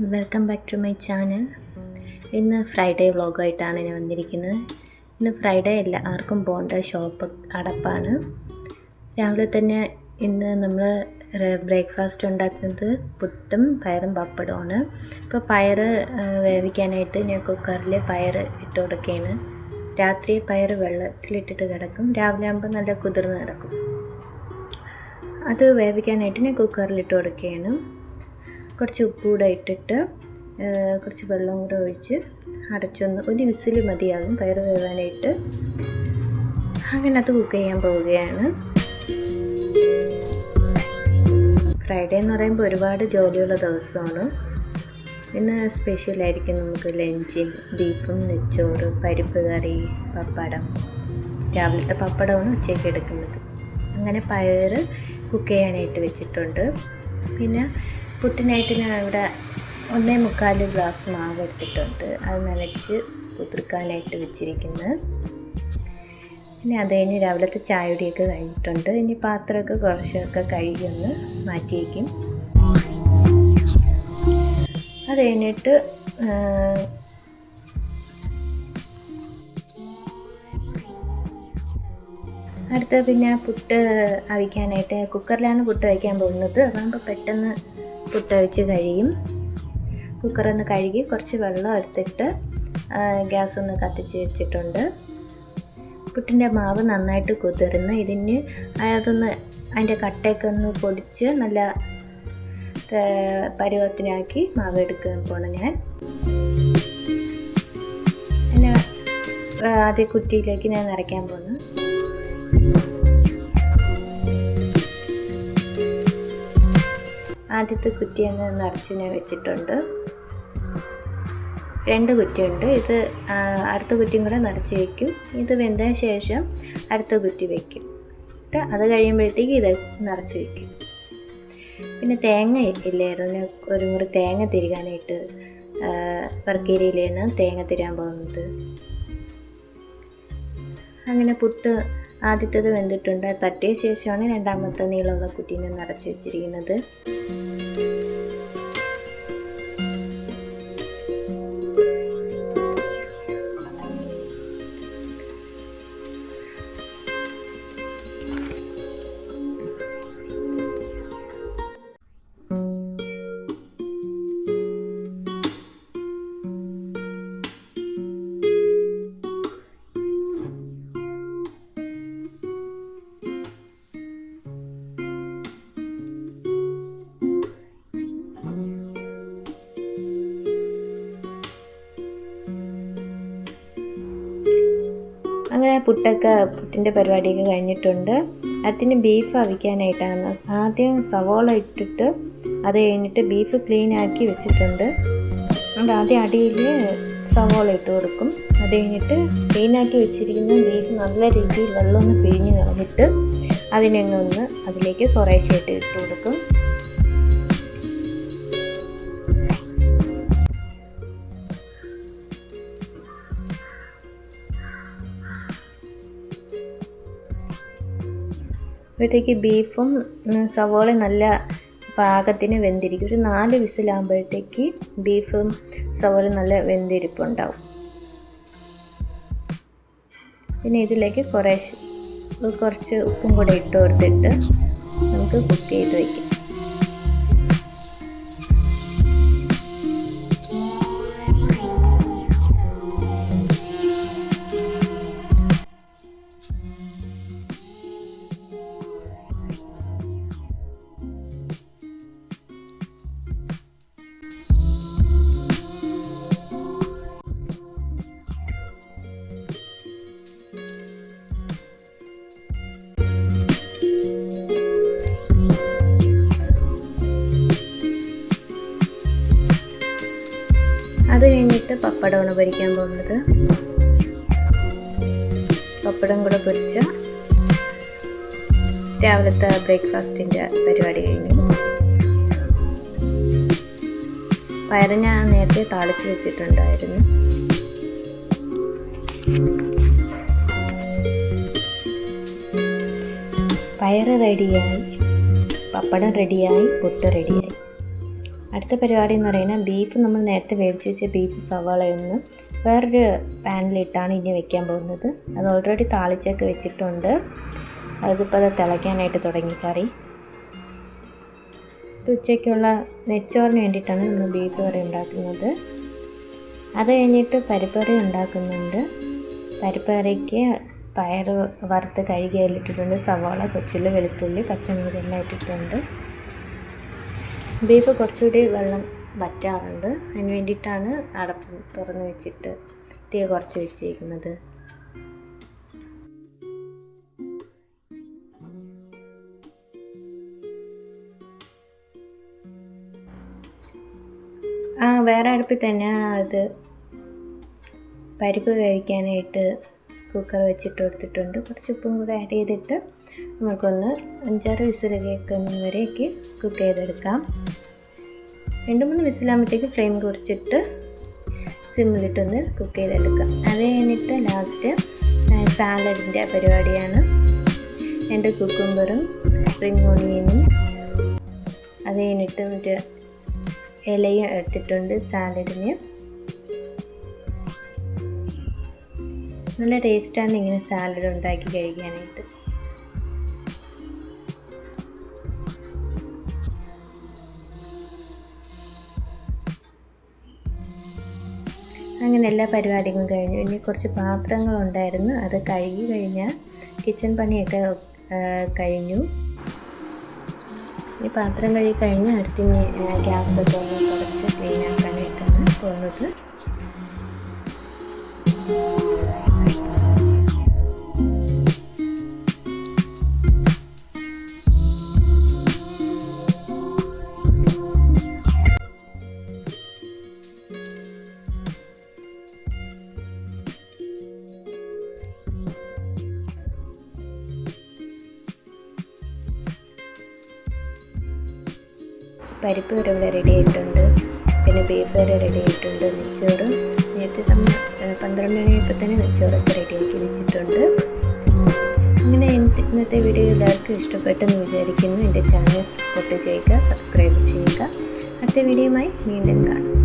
Welcome back to my channel. ഇന്ന് Friday വ്ളോഗായിട്ടാണ് ഞാൻ വന്നിരിക്കുന്നത്. ഇന്ന് ഫ്രൈഡേ അല്ല, ആർക്കും പോകേണ്ട, ഷോപ്പ് അടപ്പാണ്. രാവിലെ തന്നെ ഇന്ന് നമ്മൾ ബ്രേക്ക്ഫാസ്റ്റ് ഉണ്ടാക്കുന്നത് പുട്ടും പയറും പപ്പടമാണ്. ഇപ്പോൾ പയർ വേവിക്കാനായിട്ട് ഞാൻ കുക്കറിൽ പയർ ഇട്ട് കൊടുക്കുകയാണ്. രാത്രി പയർ വെള്ളത്തിലിട്ടിട്ട് കിടക്കും, രാവിലെ ആകുമ്പോൾ നല്ല കുതിർന്ന് കിടക്കും. അത് വേവിക്കാനായിട്ട് ഞാൻ കുക്കറിലിട്ട് കൊടുക്കുകയാണ്. കുറച്ച് ഉപ്പ് കൂടെ ഇട്ടിട്ട് കുറച്ച് വെള്ളം കൂടെ ഒഴിച്ച് അടച്ചൊന്ന് ഒരു വിസിൽ മതിയാകും പയർ വേവാനായിട്ട്. അങ്ങനെ അത് കുക്ക് ചെയ്യാൻ പോവുകയാണ്. ഫ്രൈഡേ എന്ന് പറയുമ്പോൾ ഒരുപാട് ജോലിയുള്ള ദിവസമാണ്. ഇന്ന് സ്പെഷ്യലായിരിക്കും നമുക്ക് ലഞ്ചിൽ ബീഫും നെച്ചോറ്, പരിപ്പ് കറി, പപ്പടം. രാവിലത്തെ പപ്പടമാണ് ഉച്ചയ്ക്ക് എടുക്കുന്നത്. അങ്ങനെ പയർ കുക്ക് ചെയ്യാനായിട്ട് വെച്ചിട്ടുണ്ട്. പിന്നെ പുട്ടിനായിട്ട് ഞാൻ ഇവിടെ 1.25 ഗ്ലാസ് മാവ് എടുത്തിട്ടുണ്ട്. അത് നനച്ച് കുതിർക്കാനായിട്ട് വെച്ചിരിക്കുന്നത്. പിന്നെ അത് കഴിഞ്ഞ് രാവിലത്തെ ചായയുടെയൊക്കെ കഴിഞ്ഞിട്ടുണ്ട്. ഇനി പാത്രമൊക്കെ കുറച്ചൊക്കെ കഴുകി ഒന്ന് മാറ്റി വയ്ക്കും. അത് കഴിഞ്ഞിട്ട് അടുത്ത പിന്നെ പുട്ട് അവിക്കാനായിട്ട് കുക്കറിലാണ് പുട്ട് വയ്ക്കാൻ പോകുന്നത്. അതാകുമ്പോൾ പെട്ടെന്ന് പുട്ട് അവിച്ച് കഴിയും. കുക്കറൊന്ന് കഴുകി കുറച്ച് വെള്ളം എടുത്തിട്ട് ഗ്യാസ് ഒന്ന് കത്തിച്ച് വെച്ചിട്ടുണ്ട്. പുട്ടിൻ്റെ മാവ് നന്നായിട്ട് കുതിർന്ന് ഇതിന് അതൊന്ന് അതിൻ്റെ കട്ടയൊക്കെ ഒന്ന് പൊടിച്ച് നല്ല പരുവത്തിനാക്കി മാവ് എടുക്കാൻ പോണം ഞാൻ. പിന്നെ ആദ്യ കുറ്റിയിലേക്ക് ഞാൻ നിറയ്ക്കാൻ പോകുന്നു. ആദ്യത്തെ കുറ്റി അങ്ങ് നിറച്ച് ഞാൻ വെച്ചിട്ടുണ്ട്. 2 കുറ്റിയുണ്ട്. ഇത് അടുത്ത കുറ്റിയും കൂടെ നിറച്ച് വയ്ക്കും. ഇത് വെന്തതിന് ശേഷം അടുത്ത കുറ്റി വയ്ക്കും. അത് കഴിയുമ്പോഴത്തേക്ക് ഇത് നിറച്ച് വയ്ക്കും. പിന്നെ തേങ്ങ ഇല്ലായിരുന്നു, ഒരു മുറി തേങ്ങ തിരുകാനായിട്ട് വർക്കേരിയിലാണ് തേങ്ങ തിരാൻ പോകുന്നത്. അങ്ങനെ പുട്ട് ആദ്യത്തേത് വെന്തിട്ടുണ്ട്. തട്ടിയ ശേഷമാണ് രണ്ടാമത്തെ നീളമുള്ള കുട്ടീനെ നിറച്ച് വെച്ചിരിക്കുന്നത്. അങ്ങനെ പുട്ടിൻ്റെ പരിപാടിയൊക്കെ കഴിഞ്ഞിട്ടുണ്ട്. അതിന് ബീഫ് അവിക്കാനായിട്ടാണ്. ആദ്യം സവോള ഇട്ടിട്ട് അത് കഴിഞ്ഞിട്ട് ബീഫ് ക്ലീൻ ആക്കി വെച്ചിട്ടുണ്ട്. അതുകൊണ്ട് ആദ്യം അടിയിൽ സവോള ഇട്ട് കൊടുക്കും. അത് കഴിഞ്ഞിട്ട് ക്ലീനാക്കി വെച്ചിരിക്കുന്ന ബീഫ് നല്ല രീതിയിൽ വെള്ളമൊന്ന് പിഴിഞ്ഞ് കളഞ്ഞിട്ട് അതിനൊന്ന് അതിലേക്ക് കുറേശ്ശായിട്ട് ഇട്ട് കൊടുക്കും. അപ്പോഴത്തേക്ക് ബീഫും സവോളയും നല്ല പാകത്തിന് വെന്തിരിക്കും. ഒരു 4 വിസിലാകുമ്പോഴത്തേക്ക് ബീഫും സവോളയും നല്ല വെന്തിരിപ്പുണ്ടാവും. പിന്നെ ഇതിലേക്ക് കുറച്ച് ഉപ്പും കൂടെ ഇട്ട് കൊടുത്തിട്ട് നമുക്ക് കുക്ക് ചെയ്ത് വയ്ക്കാം. അത് കഴിഞ്ഞിട്ട് പപ്പടമാണ് പൊരിക്കാൻ പോകുന്നത്. പപ്പടം കൂടെ പൊരിച്ച രാവിലത്തെ ബ്രേക്ക്ഫാസ്റ്റിൻ്റെ പരിപാടി കഴിഞ്ഞു. പയറ് ഞാൻ നേരത്തെ താളിച്ച് വെച്ചിട്ടുണ്ടായിരുന്നു. പയറ് റെഡിയായി, പപ്പടം റെഡിയായി, പുട്ട് റെഡിയായി. അടുത്ത പരിപാടി എന്ന് പറയുന്നത് ബീഫ് നമ്മൾ നേരത്തെ വേവിച്ച് വെച്ച ബീഫ് സവാളയൊന്ന് വേറൊരു പാനിലിട്ടാണ് ഇനി വെക്കാൻ പോകുന്നത്. അത് ഓൾറെഡി താളിച്ചൊക്കെ വെച്ചിട്ടുണ്ട്. അതിപ്പോൾ അത് തിളയ്ക്കാനായിട്ട് തുടങ്ങി കറി. ഉച്ചയ്ക്കുള്ള നെച്ചോറിന് വേണ്ടിയിട്ടാണ് നമ്മൾ ബീഫ് കറി ഉണ്ടാക്കുന്നത്. അത് കഴിഞ്ഞിട്ട് പരിപ്പ് കറി ഉണ്ടാക്കുന്നുണ്ട്. പരിപ്പ് കറിക്ക് പയർ വറുത്ത് കഴുകി അതിലിട്ടിട്ടുണ്ട്. സവാള, കൊച്ചുള്ളി, വെളുത്തുള്ളി, പച്ചമുളക് എല്ലാം ഇട്ടിട്ടുണ്ട്. ബീഫ് കുറച്ചുകൂടി വെള്ളം വറ്റാറുണ്ട്. അതിന് വേണ്ടിയിട്ടാണ് അടപ്പ് തുറന്ന് വെച്ചിട്ട് തീ കുറച്ച് വെച്ചേക്കുന്നത്. വേറെ അടുപ്പിൽ തന്നെ അത് പരിപ്പ് വേവിക്കാനായിട്ട് കുക്കർ വെച്ചിട്ട് കൊടുത്തിട്ടുണ്ട്. കുറച്ച് ഉപ്പും കൂടെ ആഡ് ചെയ്തിട്ട് നമുക്കൊന്ന് 5-6 വിസിൽ കേൾക്കുന്നവരേക്ക് കുക്ക് ചെയ്തെടുക്കാം. 2-3 വിസിലാകുമ്പോഴത്തേക്ക് ഫ്ലെയിം കുറച്ചിട്ട് സിമ്മിലിട്ടൊന്ന് കുക്ക് ചെയ്തെടുക്കാം. അത് കഴിഞ്ഞിട്ട് ലാസ്റ്റ് സാലഡിൻ്റെ പരിപാടിയാണ്. 2 കുക്കുംബറും സ്പ്രിംഗ് ഓണിയനും അത് കഴിഞ്ഞിട്ട് ഒരു ഇലയും എടുത്തിട്ടുണ്ട് സാലഡിന്. നല്ല ടേസ്റ്റാണ് ഇങ്ങനെ സാലഡ് ഉണ്ടാക്കി കഴിക്കാനായിട്ട്. അങ്ങനെ എല്ലാ പരിപാടികളും കഴിഞ്ഞു. ഇനി കുറച്ച് പാത്രങ്ങളുണ്ടായിരുന്നു, അത് കഴുകി കഴിഞ്ഞാൽ കിച്ചൺ പണിയൊക്കെ കഴിഞ്ഞു. ഈ പാത്രം കഴുകി കഴിഞ്ഞാൽ അടുത്തിനി ഗ്യാസൊക്കെ ഒന്ന് കുറച്ച് ക്ലീൻ ആക്കാനായിട്ടാണ് പോകുന്നത്. പരിപ്പ് കറി ഇവിടെ റെഡി ആയിട്ടുണ്ട്. പിന്നെ ബീഫ് കറി റെഡി ആയിട്ടുണ്ട്. നെച്ചോറ് നേരത്തെ 12 മണിയായപ്പോൾ തന്നെ നെച്ചോറൊക്കെ റെഡിയാക്കി വെച്ചിട്ടുണ്ട്. അങ്ങനെ ഇന്നത്തെ വീഡിയോ എല്ലാവർക്കും ഇഷ്ടപ്പെട്ടെന്ന് വിചാരിക്കുന്നു. എൻ്റെ ചാനൽ സപ്പോർട്ട് ചെയ്യുക, സബ്സ്ക്രൈബ് ചെയ്യുക. അടുത്ത വീഡിയോയുമായി വീണ്ടും കാണാം.